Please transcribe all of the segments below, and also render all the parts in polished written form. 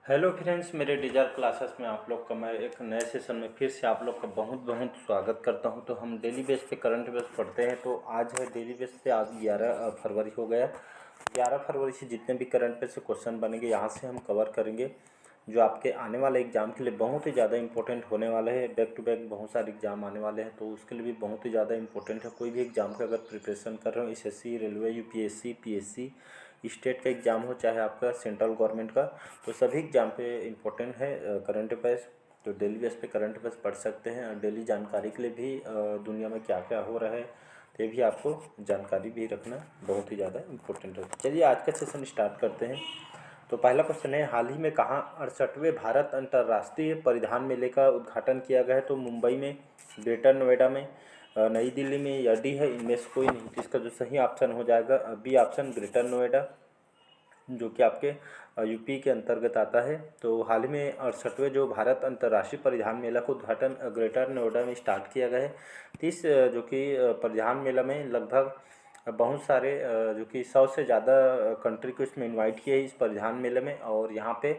Hello friends, मेरे digital classes में आप लोग का मैं एक नए सेशन में फिर से आप लोग का बहुत बहुत स्वागत करता हूं। तो हम डेली बेस पे करंट अफेयर्स पढ़ते हैं। तो आज है डेली बेस पे, आज 11 फरवरी हो गया। 11 फरवरी से जितने भी करंट अफेयर से क्वेश्चन बनेंगे यहाँ से हम कवर करेंगे, जो आपके आने वाले एग्ज़ाम के लिए बहुत ही ज़्यादा इंपॉर्टेंट होने वाले हैं। बैक टू बैक बहुत सारे एग्ज़ाम आने वाले हैं, तो उसके लिए भी बहुत ही ज़्यादा इंपॉर्टेंट है। कोई भी एग्ज़ाम का अगर प्रिपरेशन कर रहे हो, SSC, railway, UPSC, PSC, state का एग्ज़ाम हो चाहे आपका सेंट्रल गवर्नमेंट का, तो सभी एग्ज़ाम पे इम्पोर्टेंट है करंट अफेयर्स। तो डेली बेस पे करंट अफेयर्स पढ़ सकते हैं और डेली जानकारी के लिए भी दुनिया में क्या क्या हो रहा है तो ये भी आपको जानकारी भी रखना बहुत ही ज़्यादा इम्पोर्टेंट है। चलिए आज का सेशन स्टार्ट करते हैं। तो पहला क्वेश्चन है, हाल ही में कहाँ 68वें भारत अंतर्राष्ट्रीय परिधान मेले का उद्घाटन किया गया है? तो मुंबई में, ग्रेटर नोएडा में, नई दिल्ली में या डी है इनमें से कोई नहीं। तो इसका जो सही ऑप्शन हो जाएगा बी ऑप्शन, ग्रेटर नोएडा, जो कि आपके यूपी के अंतर्गत आता है। तो हाल ही में 68वें जो भारत अंतर्राष्ट्रीय परिधान मेला का उद्घाटन ग्रेटर नोएडा में स्टार्ट किया गया है। तो इस जो कि परिधान मेला में लगभग बहुत सारे जो कि 100 से ज़्यादा कंट्री को इसमें इनवाइट किया है इस परिधान मेले में। और यहाँ पे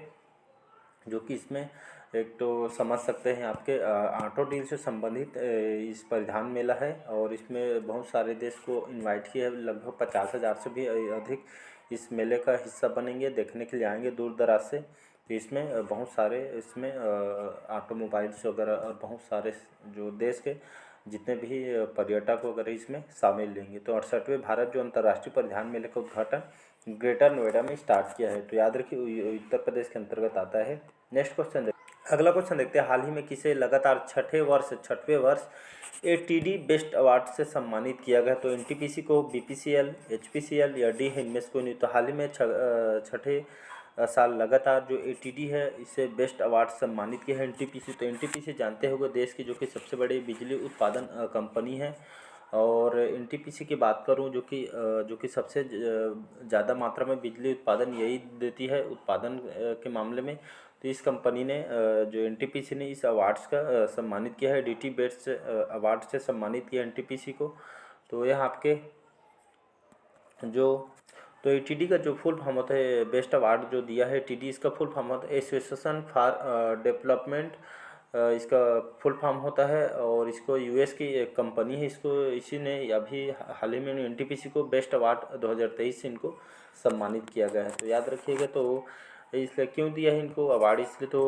जो कि इसमें एक तो समझ सकते हैं आपके ऑटो डील से संबंधित इस परिधान मेला है। और इसमें बहुत सारे देश को इनवाइट किया है, लगभग 50,000 से भी अधिक इस मेले का हिस्सा बनेंगे, देखने के लिए आएंगे दूर दराज से। तो इसमें बहुत सारे इसमें ऑटोमोबाइल्स वगैरह और बहुत सारे जो देश के जितने भी पर्यटक वगैरह इसमें शामिल लेंगे। तो 68वें भारत जो अंतर्राष्ट्रीय परिधान मेले का उद्घाटन ग्रेटर नोएडा में स्टार्ट किया है। तो याद रखिए उत्तर प्रदेश के अंतर्गत आता है। नेक्स्ट क्वेश्चन अगला क्वेश्चन देखते हैं, हाल ही में किसे लगातार छठवें वर्ष एटीडी बेस्ट अवार्ड से सम्मानित किया गया? तो एनटीपीसी को, बीपीसीएल, एचपीसीएल या डी है इनमें से कोई नहीं। तो हाल ही में छठे साल लगातार जो एटीडी है इसे बेस्ट अवार्ड सम्मानित किया है एनटीपीसी। तो एनटीपीसी जानते होंगे देश की जो कि सबसे बड़ी बिजली उत्पादन कंपनी है। और एनटीपीसी की बात करूं जो कि सबसे ज़्यादा मात्रा में बिजली उत्पादन यही देती है उत्पादन के मामले में। तो इस कंपनी ने जो एनटीपीसी ने इस अवार्ड्स का सम्मानित किया है, डीटी बेस्ट अवार्ड से सम्मानित किया एनटीपीसी को। तो यह आपके जो तो एटीडी का जो फुल फॉर्म होता है, बेस्ट अवार्ड जो दिया है टीडी, इसका फुल फॉर्म होता है एसोसिएशन फॉर डेवलपमेंट, इसका फुल फॉर्म होता है। और इसको यूएस की एक कंपनी है, इसको इसी ने अभी हाल ही में एनटीपीसी को बेस्ट अवार्ड 2023 से इनको सम्मानित किया गया है। तो याद रखिएगा। तो इसलिए क्यों दिया है इनको अवार्ड, इसलिए तो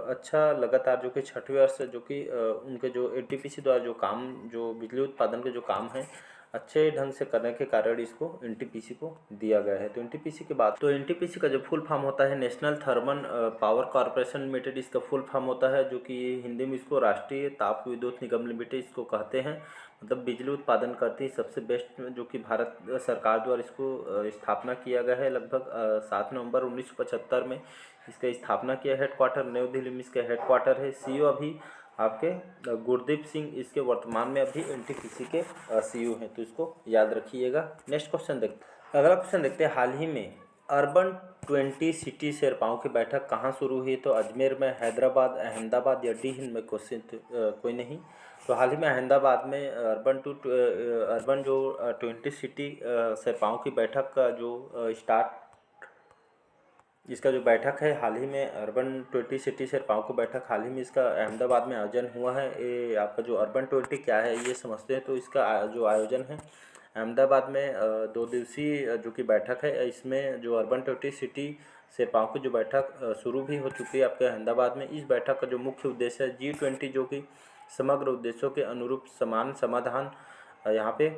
अच्छा लगातार जो कि छठवें वर्ष जो कि उनके जो एनटीपीसी द्वारा जो काम, जो बिजली उत्पादन के जो काम है अच्छे ढंग से करने के कारण इसको एनटीपीसी को दिया गया है। तो एनटीपीसी की बात, तो एनटीपीसी का जो फुल फॉर्म होता है national thermal power corporation limited, इसका फुल फॉर्म होता है, जो कि हिंदी में इसको राष्ट्रीय ताप विद्युत निगम लिमिटेड इसको कहते हैं। मतलब बिजली उत्पादन करती है सबसे बेस्ट, जो कि भारत सरकार द्वारा इसको स्थापना किया गया है लगभग 7 नवंबर 1975 में इसका स्थापना किया। हेडक्वार्टर नई दिल्ली में इसका हेडक्वार्टर है। सीईओ अभी आपके गुरदीप सिंह इसके वर्तमान में अभी एनटीपीसी के सीईओ हैं। तो इसको याद रखिएगा। नेक्स्ट क्वेश्चन देखते अगला क्वेश्चन देखते हैं, हाल ही में अर्बन 20 सिटी शेरपाओं की बैठक कहाँ शुरू हुई? तो अजमेर में, हैदराबाद, अहमदाबाद या डी हिंद में क्वेश्चन कोई नहीं। तो हाल ही में अहमदाबाद में अर्बन जो 20 सिटी शेरपाओं की बैठक का जो स्टार्ट, इसका जो बैठक है हाल ही में अर्बन 20 सिटी शेरपाओं को बैठक हाल ही में इसका अहमदाबाद में आयोजन हुआ है। ये आपका जो अर्बन 20 क्या है ये समझते हैं। तो इसका जो आयोजन है अहमदाबाद में 2 दिवसीय जो कि बैठक है, इसमें जो अर्बन 20 सिटी शेरपाओं की जो बैठक शुरू भी हो चुकी है आपके अहमदाबाद में। इस बैठक का जो मुख्य उद्देश्य है G20, जो कि समग्र उद्देश्यों के अनुरूप समान समाधान, यहाँ पे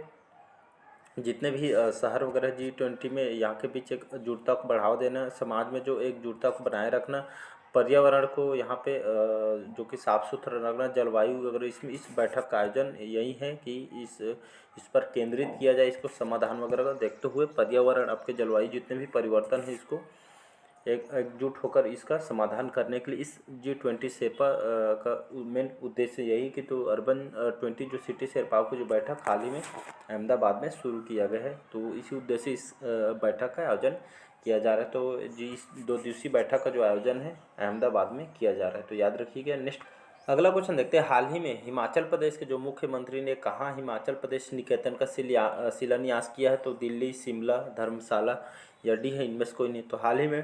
जितने भी शहर वगैरह G20 में यहाँ के बीच एक जुड़ता को बढ़ावा देना, समाज में जो एकजुटता को बनाए रखना, पर्यावरण को यहाँ पे जो कि साफ़ सुथरा रखना, जलवायु वगैरह, इसमें इस बैठक का आयोजन यही है कि इस पर केंद्रित किया जाए, इसको समाधान वगैरह का देखते हुए पर्यावरण, आपके जलवायु जितने भी परिवर्तन है इसको एकजुट होकर इसका समाधान करने के लिए इस G20 शेरपा का मेन उद्देश्य यही कि तो अर्बन 20 जो सिटी शेरपाओं की जो बैठक हाल ही में अहमदाबाद में शुरू किया गया है। तो इसी उद्देश्य इस बैठक का आयोजन किया जा रहा है। तो जी इस 2 दिवसीय बैठक का जो आयोजन है अहमदाबाद में किया जा रहा है। तो याद रखिएगा। नेक्स्ट अगला क्वेश्चन देखते हैं, हाल ही में हिमाचल प्रदेश के जो मुख्यमंत्री ने कहाँ हिमाचल प्रदेश निकेतन का शिलान्यास किया है? तो दिल्ली, शिमला, धर्मशाला या डी है इनमें से कोई नहीं। तो हाल ही में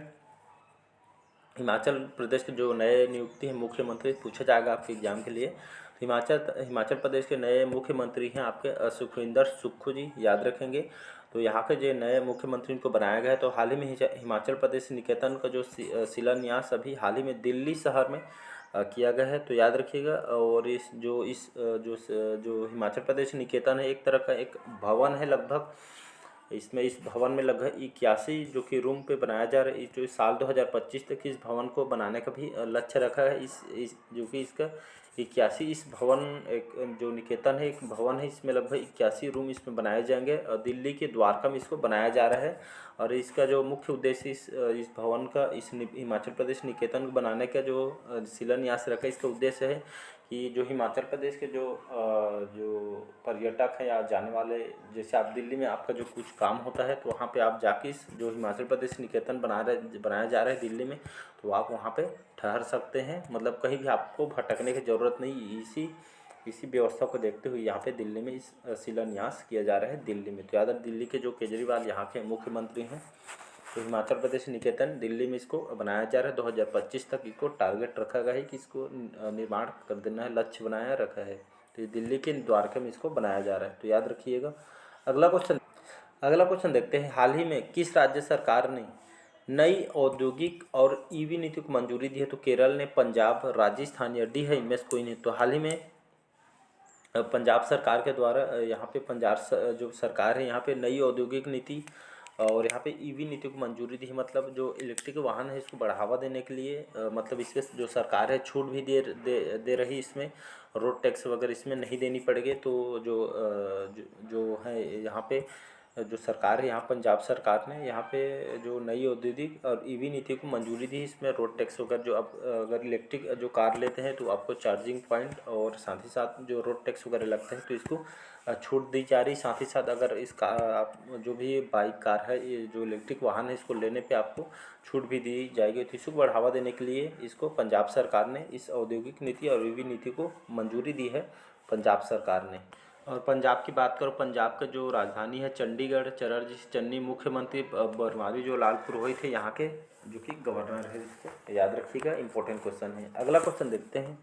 हिमाचल प्रदेश के जो नए नियुक्ति हैं मुख्यमंत्री पूछा जाएगा आपके एग्जाम के लिए। तो हिमाचल प्रदेश के नए मुख्यमंत्री हैं आपके सुखविंदर सुक्खू जी, याद रखेंगे। तो यहाँ के जो नए मुख्यमंत्री को बनाया गया है, तो हाल ही में हिमाचल प्रदेश निकेतन का जो शिलान्यास अभी हाल ही में दिल्ली शहर में किया गया है, तो याद रखिएगा। और जो हिमाचल प्रदेश निकेतन है, एक तरह का एक भवन है लगभग। इस भवन में लगभग 81 जो कि रूम पे बनाया जा रहा है। जो साल 2025 तक इस भवन को बनाने का भी लक्ष्य रखा है। इस जो कि इसका 81 इस भवन एक जो निकेतन है एक भवन है, इसमें लगभग 81 रूम इसमें बनाए जाएंगे और दिल्ली के द्वारका में इसको बनाया जा रहा है। और इसका जो मुख्य उद्देश्य इस भवन का हिमाचल प्रदेश निकेतन को बनाने का जो शिलान्यास रखा है, इसका उद्देश्य है कि जो हिमाचल प्रदेश के जो पर्यटक हैं या जाने वाले, जैसे आप दिल्ली में आपका जो कुछ काम होता है तो वहाँ पे आप जाके इस जो हिमाचल प्रदेश निकेतन बनाया जा रहा है दिल्ली में, तो आप वहाँ पे ठहर सकते हैं। मतलब कहीं भी आपको भटकने की ज़रूरत नहीं। इसी व्यवस्था को देखते हुए यहाँ पे दिल्ली में इस शिलान्यास किया जा रहा है दिल्ली में। तो याद है, दिल्ली के जो केजरीवाल यहाँ के मुख्यमंत्री हैं, तो हिमाचल प्रदेश निकेतन दिल्ली में इसको बनाया जा रहा है। 2025 तक इसको टारगेट रखा गया है कि इसको निर्माण कर देना है, लक्ष्य बनाया रखा है। तो दिल्ली के द्वारका में इसको बनाया जा रहा है, तो याद रखिएगा। अगला क्वेश्चन देखते हैं। हाल ही में किस राज्य सरकार ने नई औद्योगिक और ईवी नीति को मंजूरी दी है? तो केरल ने, पंजाब, राजस्थान या डी है इनमें से कोई नहीं। तो हाल ही में पंजाब सरकार के द्वारा यहाँ पे जो सरकार है यहाँ पे नई औद्योगिक नीति और यहाँ पे ईवी नीति को मंजूरी दी है। मतलब जो इलेक्ट्रिक वाहन है इसको बढ़ावा देने के लिए मतलब इसके जो सरकार है छूट भी दे रही। इसमें रोड टैक्स वगैरह इसमें नहीं देनी पड़ेगी। तो जो है यहाँ पे जो सरकार है, यहाँ पंजाब सरकार ने यहाँ पे जो नई औद्योगिक और ईवी नीति को मंजूरी दी। इसमें रोड टैक्स वगैरह जो अब अगर इलेक्ट्रिक जो कार लेते हैं तो आपको चार्जिंग पॉइंट और साथ ही साथ जो रोड टैक्स वगैरह लगते हैं तो इसको छूट दी जा रही। साथ ही साथ अगर आप जो भी बाइक कार है, ये जो इलेक्ट्रिक वाहन है, इसको लेने पे आपको छूट भी दी जाएगी। तो इसको बढ़ावा देने के लिए इसको पंजाब सरकार ने इस औद्योगिक नीति और ईवी नीति को मंजूरी दी है पंजाब सरकार ने। और पंजाब की बात करो, पंजाब का जो राजधानी है चंडीगढ़, चटर्जी चन्नी मुख्यमंत्री बनवारी जो लाल पुरोहित है यहाँ के जो कि गवर्नर है। इसको याद रखिएगा, इंपॉर्टेंट क्वेश्चन है। अगला क्वेश्चन देखते हैं।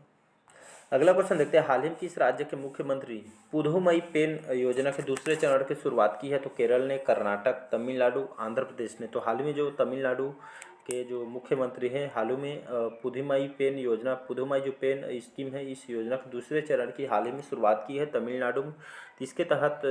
हाल ही में किस राज्य के मुख्यमंत्री पुदुमई पेन योजना के दूसरे चरण की शुरुआत की है? तो केरल ने, कर्नाटक, तमिलनाडु, आंध्र प्रदेश ने। तो हाल ही में जो तमिलनाडु के जो मुख्यमंत्री हैं हाल ही में पुदुमई जो पेन स्कीम है, इस योजना के दूसरे चरण की हाल ही में शुरुआत की है तमिलनाडु में। तो इसके तहत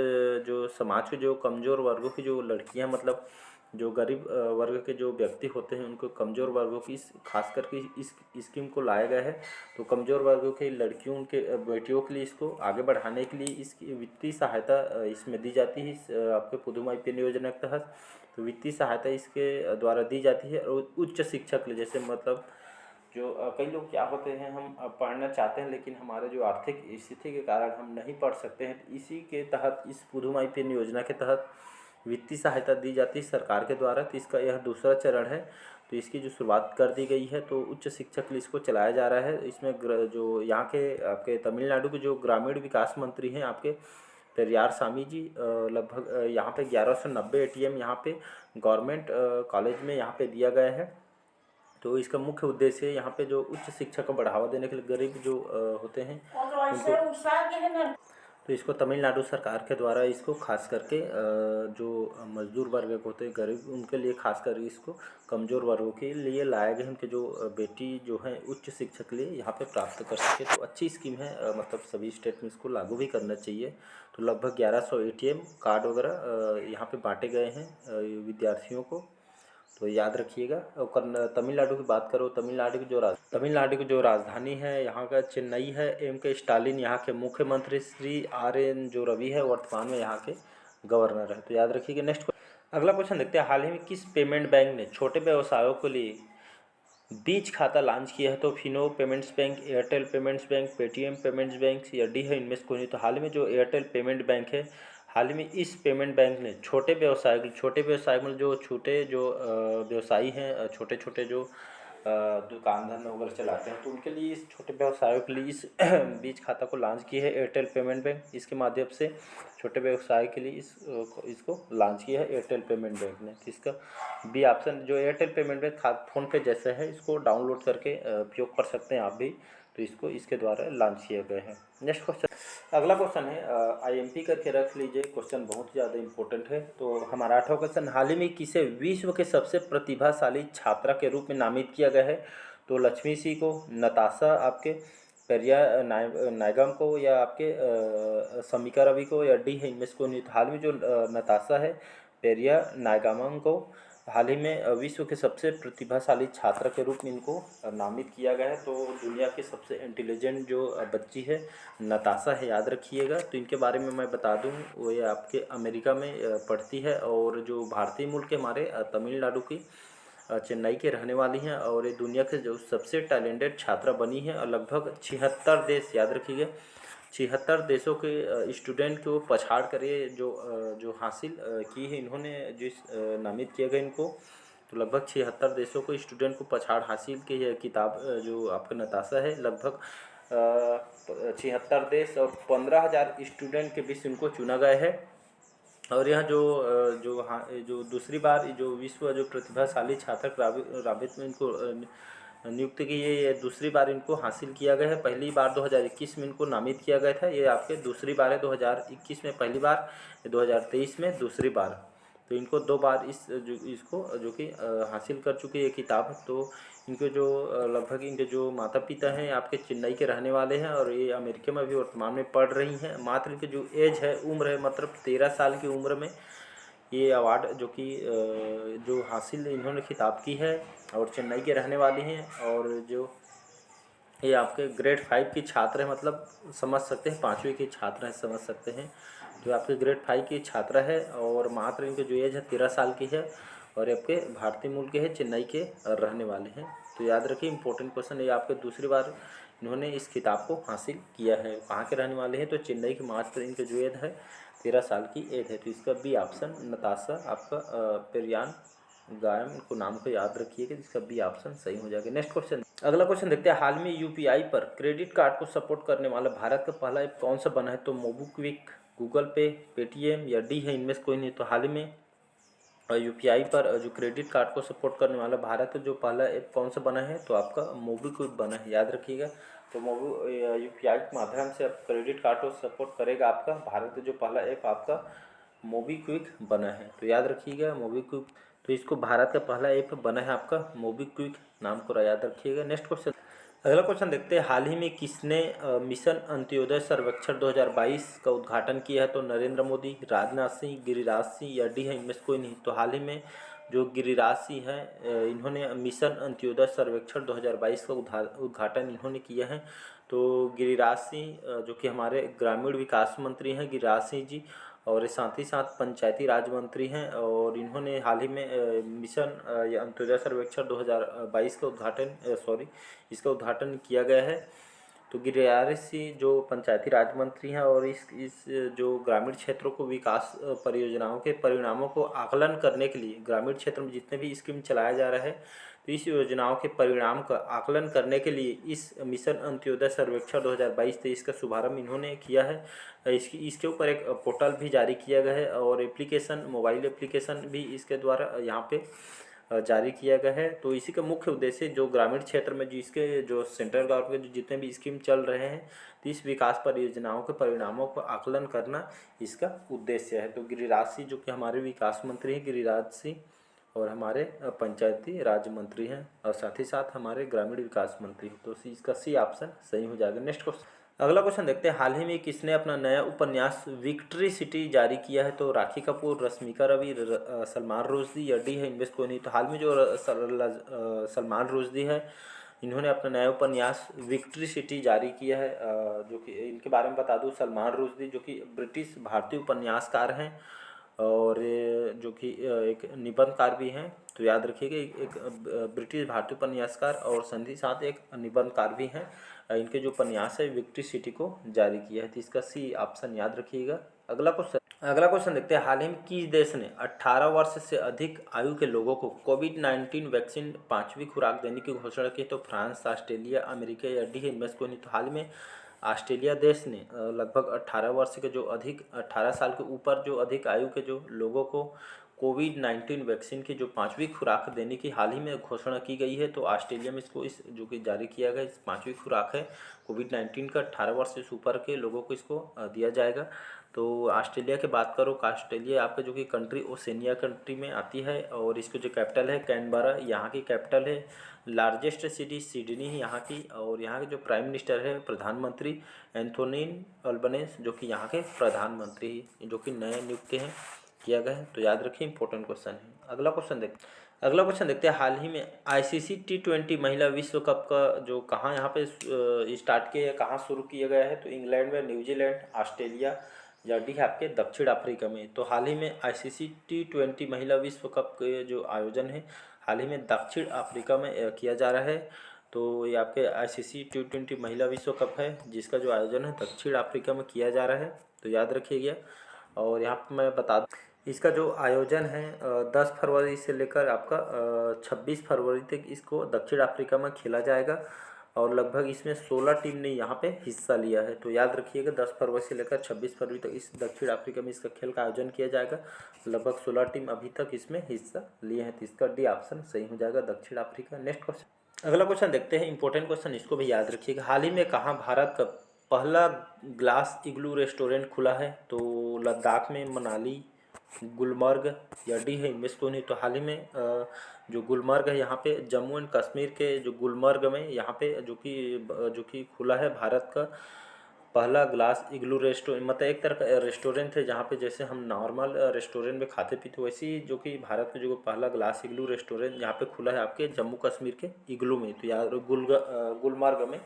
जो समाज के जो कमज़ोर वर्गों की जो लड़कियां, मतलब जो गरीब वर्ग के जो व्यक्ति होते हैं उनको, कमज़ोर वर्गों की खास करके इस स्कीम को लाया गया है। तो कमज़ोर वर्गों के लड़कियों, उनके बेटियों के लिए इसको आगे बढ़ाने के लिए इसकी वित्तीय सहायता इसमें दी जाती है। आपके पुदुमई पेन योजना के तहत तो वित्तीय सहायता इसके द्वारा दी जाती है। और उच्च शिक्षा के लिए, जैसे मतलब जो कई लोग क्या होते हैं, हम पढ़ना चाहते हैं लेकिन हमारे जो आर्थिक स्थिति के कारण हम नहीं पढ़ सकते हैं, तो इसी के तहत इस पुदुमई पेन योजना के तहत वित्तीय सहायता दी जाती है सरकार के द्वारा। तो इसका यह दूसरा चरण है। तो इसकी जो शुरुआत कर दी गई है, तो उच्च शिक्षा के लिए इसको चलाया जा रहा है। इसमें जो यहाँ के आपके तमिलनाडु के जो ग्रामीण विकास मंत्री हैं आपके पेरियार स्वामी जी, लगभग यहाँ पे 1190 एटीएम यहाँ पे गवर्नमेंट कॉलेज में यहाँ पे दिया गया है। तो इसका मुख्य उद्देश्य यहाँ पे जो उच्च शिक्षा को बढ़ावा देने के लिए गरीब जो होते हैं उनको, तो इसको तमिलनाडु सरकार के द्वारा इसको खास करके जो मजदूर वर्ग होते हैं, गरीब, उनके लिए खास कर इसको कमज़ोर वर्गों के लिए लाया गया। उनके जो बेटी जो है उच्च शिक्षा के लिए यहाँ पे प्राप्त कर सके। तो अच्छी स्कीम है, मतलब सभी स्टेट में इसको लागू भी करना चाहिए। तो लगभग 1100 एटीएम कार्ड वगैरह यहाँ पे बांटे गए हैं विद्यार्थियों को, तो याद रखिएगा। और तमिलनाडु की बात करो, तमिलनाडु की जो राजधानी है यहाँ का चेन्नई है। के स्टालिन यहाँ के मुख्यमंत्री, श्री RN जो रवि है वर्तमान में यहाँ के गवर्नर है। तो याद रखिएगा। नेक्स्ट अगला क्वेश्चन देखते हैं। हाल ही में किस पेमेंट बैंक ने छोटे व्यवसायों के लिए बीज खाता लॉन्च किया है? तो Fino payments bank, Airtel payments bank, Paytm payments bank या डी है इनमें से कोई नहीं। तो हाल ही में जो एयरटेल पेमेंट बैंक है, हाल ही में इस पेमेंट बैंक ने छोटे व्यवसाय मतलब जो छोटे जो व्यवसायी हैं, छोटे छोटे जो दुकान धंधा वगैरह चलाते हैं तो उनके लिए, इस छोटे व्यवसायों के लिए इस बीज खाता को लॉन्च की है एयरटेल पेमेंट बैंक। इसके माध्यम से छोटे व्यवसाय के लिए इसको लॉन्च किया है एयरटेल पेमेंट बैंक ने। तो इसका बी ऑप्शन जो एयरटेल पेमेंट बैंक फ़ोन पे जैसा है, इसको डाउनलोड करके उपयोग कर सकते हैं आप भी। तो इसको इसके द्वारा लॉन्च किया गया है। नेक्स्ट क्वेश्चन, अगला क्वेश्चन है आईएमपी करके रख लीजिए, क्वेश्चन बहुत ज़्यादा इंपॉर्टेंट है। तो हमारा 8वां क्वेश्चन, हाल ही में किसे विश्व के सबसे प्रतिभाशाली छात्रा के रूप में नामित किया गया है? तो लक्ष्मी सी को, नताशा आपके पेरिया नायगम को, या आपके समीका रवि को, या डी है इनमें से कोई नहीं। तो हाल में जो नताशा है पेरिया नायगामम को हाल ही में विश्व के सबसे प्रतिभाशाली छात्र के रूप में इनको नामित किया गया है। तो दुनिया की सबसे इंटेलिजेंट जो बच्ची है नताशा है, याद रखिएगा। तो इनके बारे में मैं बता दूं, वो ये आपके अमेरिका में पढ़ती है और जो भारतीय मूल के हमारे तमिलनाडु की चेन्नई के रहने वाली हैं और ये दुनिया के जो सबसे टैलेंटेड छात्रा बनी है। और लगभग 76 देश, याद रखिएगा 76 देशों के स्टूडेंट को पछाड़ कर ये जो हासिल की है इन्होंने, जो नामित किया गया इनको। तो लगभग 76 देशों को स्टूडेंट को पछाड़ हासिल की यह किताब जो आपका नताशा है। लगभग 76 देश और 15,000 स्टूडेंट के बीच इनको चुना गया है। और यह जो दूसरी बार जो विश्व जो प्रतिभाशाली छात्र राबित में इनको नियुक्त की, ये दूसरी बार इनको हासिल किया गया है। पहली बार 2021 में इनको नामित किया गया था, ये आपके दूसरी बार है। 2021 में पहली बार, 2023 में दूसरी बार। तो इनको 2 बार इसको जो कि हासिल कर चुके ये किताब। तो इनके जो लगभग इनके जो माता पिता हैं आपके चेन्नई के रहने वाले हैं और ये अमेरिका में भी वर्तमान में पढ़ रही हैं। मात्र इनकी जो एज है, उम्र है, मतलब 13 साल की उम्र में ये अवार्ड जो कि जो हासिल इन्होंने खिताब की है और चेन्नई के रहने वाली हैं। और जो ये आपके ग्रेड 5 की छात्र है, मतलब समझ सकते हैं 5वीं की छात्र है, समझ सकते हैं। तो आपके ग्रेड 5 की छात्रा है और मात्र इनकी जो एज है 13 साल की है और आपके भारतीय मूल के हैं, चेन्नई के रहने वाले हैं। तो याद रखिए इंपॉर्टेंट क्वेश्चन, ये आपके दूसरी बार इन्होंने इस किताब को हासिल किया है। कहाँ के रहने वाले हैं? तो चेन्नई के। मात्र इनके जो एज है 13 साल की एज है। तो इसका बी ऑप्शन नताशा आपका पेरियान गायम को नाम को याद रखिएगा, जिसका बी ऑप्शन सही हो जाएगा। नेक्स्ट क्वेश्चन, अगला क्वेश्चन देखते हैं, हाल में यूपीआई पर क्रेडिट कार्ड को सपोर्ट करने वाला भारत का पहला ऐप कौन सा बना है? तो मोबीक्विक, गूगल पे, पेटीएम, या डी है इनमें से कोई नहीं। तो हाल ही में यूपीआई पर जो क्रेडिट कार्ड को सपोर्ट करने वाला भारत का जो पहला ऐप कौन सा बना है? तो आपका मोबीक्विक बना है, याद रखिएगा। तो यूपीआई के माध्यम से आप क्रेडिट कार्ड को सपोर्ट करेगा आपका भारत का जो पहला ऐप आपका मोबीक्विक बना है। तो याद रखिएगा मोबीक्विक। तो इसको भारत का पहला ऐप बना है आपका मोबीक्विक, नाम को याद रखिएगा। नेक्स्ट क्वेश्चन, अगला क्वेश्चन देखते हैं, हाल ही में किसने मिशन अंत्योदय सर्वेक्षण 2022 का उद्घाटन किया है? तो नरेंद्र मोदी, राजनाथ सिंह, गिरिराज सिंह, या डी है इनमें से कोई नहीं। तो हाल ही में जो गिरिराज सिंह हैं इन्होंने मिशन अंत्योदय सर्वेक्षण 2022 का उद्घाटन इन्होंने किया है। तो गिरिराज सिंह जो कि हमारे ग्रामीण विकास मंत्री हैं गिरिराज सिंह जी, और साथ ही साथ पंचायती राज मंत्री हैं। और इन्होंने हाल ही में मिशन या अंत्योदय सर्वेक्षण 2022 का इसका उद्घाटन किया गया है। तो गिरिराज सिंह जो पंचायती राज मंत्री हैं और इस जो ग्रामीण क्षेत्रों को विकास परियोजनाओं के परिणामों को आकलन करने के लिए, ग्रामीण क्षेत्र में जितने भी स्कीम चलाया जा रहा है, तो इस योजनाओं के परिणाम का आकलन करने के लिए इस मिशन अंत्योदय सर्वेक्षण 2022-23 का शुभारंभ इन्होंने किया है। इसके ऊपर एक पोर्टल भी जारी किया गया है और एप्लीकेशन, मोबाइल एप्लीकेशन भी इसके द्वारा यहाँ पे जारी किया गया है। तो इसी का मुख्य उद्देश्य जो ग्रामीण क्षेत्र में जिसके जो सेंट्रल गवर्नमेंट के जितने भी स्कीम चल रहे हैं, तो इस विकास परियोजनाओं के परिणामों को आकलन करना इसका उद्देश्य है। तो गिरिराज सिंह जो कि हमारे विकास मंत्री हैं, गिरिराज सिंह, और हमारे पंचायती राज मंत्री हैं और साथ ही साथ हमारे ग्रामीण विकास मंत्री हैं। तो इसका सी ऑप्शन सही हो जाएगा। नेक्स्ट क्वेश्चन, अगला क्वेश्चन देखते हैं, हाल ही में किसने अपना नया उपन्यास विक्ट्री सिटी जारी किया है? तो राखी कपूर, रश्मिका रवि, सलमान रुश्दी, या डी है इनमें से कोई नहीं। तो हाल में जो सलमान रुश्दी है इन्होंने अपना नया उपन्यास विक्ट्री सिटी जारी किया है। जो कि इनके बारे में बता दूं, सलमान रुश्दी जो कि ब्रिटिश भारतीय उपन्यासकार हैं और जो कि एक निबंधकार भी हैं। तो याद रखिएगा एक ब्रिटिश भारतीय उपन्यासकार और संधि ही साथ एक निबंधकार भी हैं। इनके जो उपन्यास है विक्ट्री सिटी को जारी किया है। तो इसका सी ऑप्शन याद रखिएगा। अगला क्वेश्चन देखते हैं, हाल ही में किस देश ने 18 वर्ष से अधिक आयु के लोगों को कोविड-19 वैक्सीन 5वीं खुराक देने की घोषणा की? तो फ्रांस, ऑस्ट्रेलिया, अमेरिका या डी है इनमें से कोई नहीं। तो हाल ही में ऑस्ट्रेलिया देश ने लगभग 18 वर्ष के जो अधिक 18 साल के ऊपर जो अधिक आयु के जो लोगों को कोविड-19 वैक्सीन की जो 5वीं खुराक देने की हाल ही में घोषणा की गई है। तो ऑस्ट्रेलिया में इसको इस जो कि जारी किया गया इस 5वीं खुराक है कोविड-19 का 18 वर्ष से ऊपर के लोगों को इसको दिया जाएगा। तो ऑस्ट्रेलिया की बात करो, ऑस्ट्रेलिया आपका जो कि कंट्री ओसेनिया कंट्री में आती है और इसकी जो कैपिटल है कैनबरा यहाँ की कैपिटल है। लार्जेस्ट सिटी सिडनी है यहाँ की, और यहाँ के जो प्राइम मिनिस्टर है प्रधानमंत्री एंथोनी अल्बनेस जो कि यहाँ के प्रधानमंत्री जो कि नए नियुक्त हैं किया गया है। तो याद रखिए, इंपॉर्टेंट क्वेश्चन है। अगला क्वेश्चन देखते हैं, हाल ही में आईसीसी T20 महिला विश्व कप का जो कहाँ यहाँ पे स्टार्ट किया है, कहाँ शुरू किया गया है? तो इंग्लैंड में, न्यूजीलैंड, ऑस्ट्रेलिया या डी है आपके दक्षिण अफ्रीका में। तो हाल ही में आईसीसी T20 महिला विश्व कप के जो आयोजन है हाल ही में दक्षिण अफ्रीका में किया जा रहा है। तो ये आपके आईसीसी T20 महिला विश्व कप है जिसका जो आयोजन है दक्षिण अफ्रीका में किया जा रहा है। तो याद रखिएगा। और यहाँ पर मैं बता दूँ इसका जो आयोजन है 10 फरवरी से लेकर आपका 26 फरवरी तक इसको दक्षिण अफ्रीका में खेला जाएगा और लगभग इसमें 16 टीम ने यहाँ पे हिस्सा लिया है। तो याद रखिएगा 10 फरवरी से लेकर 26 फरवरी तक इस दक्षिण अफ्रीका में इसका खेल का आयोजन किया जाएगा। लगभग 16 टीम अभी तक इसमें हिस्सा लिए हैं। तो इसका डी ऑप्शन सही हो जाएगा, दक्षिण अफ्रीका। नेक्स्ट क्वेश्चन, अगला क्वेश्चन देखते हैं, इंपॉर्टेंट क्वेश्चन, इसको भी याद रखिएगा। हाल ही में कहाँ भारत का पहला ग्लास इग्लू रेस्टोरेंट खुला है? तो लद्दाख में, मनाली, गुलमर्ग या डी है इनमें से कोई नहीं। तो हाल ही में जो गुलमर्ग है यहाँ पे जम्मू एंड कश्मीर के जो गुलमर्ग में यहाँ पे जो कि खुला है भारत का पहला ग्लास इग्लू रेस्टोरेंट। मतलब एक तरह का रेस्टोरेंट है जहाँ पे जैसे हम नॉर्मल रेस्टोरेंट में खाते पीते वैसे ही जो कि भारत का जो पहला ग्लास इग्लू रेस्टोरेंट यहाँ पे खुला है आपके जम्मू कश्मीर के इग्लू में। तो यार गुलमर्ग में।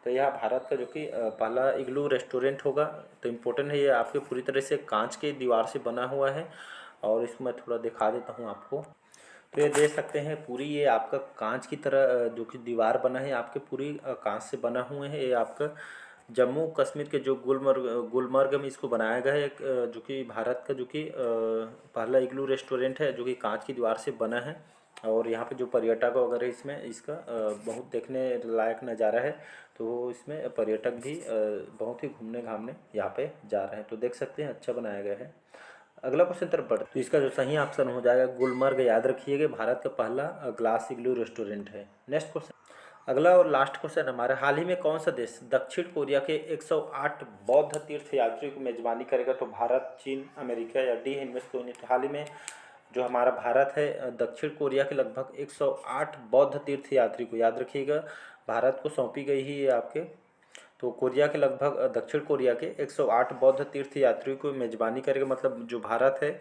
तो यह भारत का जो कि पहला इग्लू रेस्टोरेंट होगा। तो इम्पोर्टेंट है, ये आपके पूरी तरह से कांच के दीवार से बना हुआ है और इसको मैं थोड़ा दिखा देता हूँ आपको। तो ये देख सकते हैं पूरी ये आपका कांच की तरह जो कि दीवार बना है आपके पूरी कांच से बना हुए हैं। ये आपका जम्मू कश्मीर के जो गुलमर्ग में इसको बनाया गया है, जो कि भारत का जो कि पहला इग्लू रेस्टोरेंट है जो कि कांच की दीवार से बना है। और यहाँ पे जो पर्यटक वगैरह इसमें इसका बहुत देखने लायक नज़ारा है। तो इसमें पर्यटक भी बहुत ही घूमने घामने यहाँ पे जा रहे हैं। तो देख सकते हैं अच्छा बनाया गया है। अगला क्वेश्चन तरफ बढ़ते, तो इसका जो सही ऑप्शन हो जाएगा गुलमर्ग। याद रखिएगा भारत का पहला ग्लास इग्लू रेस्टोरेंट है। नेक्स्ट क्वेश्चन, अगला और लास्ट क्वेश्चन हमारा, हाल ही में कौन सा देश दक्षिण कोरिया के 108 बौद्ध तीर्थ यात्रियों की मेजबानी करेगा? तो भारत, चीन, अमेरिका या डी है इनमें से कोई नहीं। तो हाल ही में जो हमारा भारत है दक्षिण कोरिया के लगभग 108 बौद्ध तीर्थ यात्री को, याद रखिएगा, भारत को सौंपी गई ही है आपके। तो कोरिया के लगभग दक्षिण कोरिया के 108 बौद्ध तीर्थ यात्रियों को मेजबानी करेगा। मतलब जो भारत है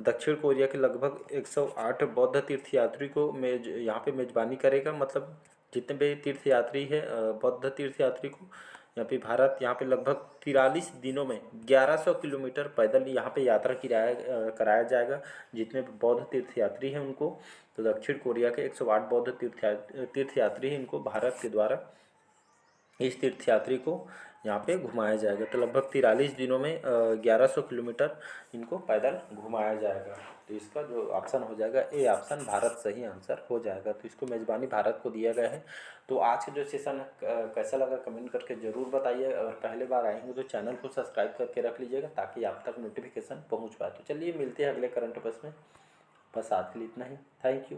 दक्षिण कोरिया के लगभग 108 बौद्ध तीर्थ यात्री को यहाँ पे मेजबानी करेगा। मतलब जितने भी तीर्थ यात्री है बौद्ध तीर्थ यात्री को यहाँ पे भारत यहाँ पे लगभग 43 दिनों में 1100 किलोमीटर पैदल यहाँ पे यात्रा कराया जाएगा जितने बौद्ध तीर्थ यात्री हैं उनको। तो दक्षिण कोरिया के 108 बौद्ध तीर्थ यात्री हैं, इनको भारत के द्वारा इस तीर्थयात्री को यहाँ पे घुमाया जाएगा। तो लगभग 43 दिनों में 1100 किलोमीटर इनको पैदल घुमाया जाएगा। तो इसका जो ऑप्शन हो जाएगा ए ऑप्शन, भारत सही आंसर हो जाएगा। तो इसको मेज़बानी भारत को दिया गया है। तो आज का जो सेशन कैसा लगा कमेंट करके ज़रूर बताइए। अगर पहले बार आएंगे तो चैनल को सब्सक्राइब करके रख लीजिएगा ताकि आप तक नोटिफिकेशन पहुँच पाए। तो चलिए मिलते हैं अगले करंट अफेयर्स में। बस आज के लिए इतना ही। Thank you.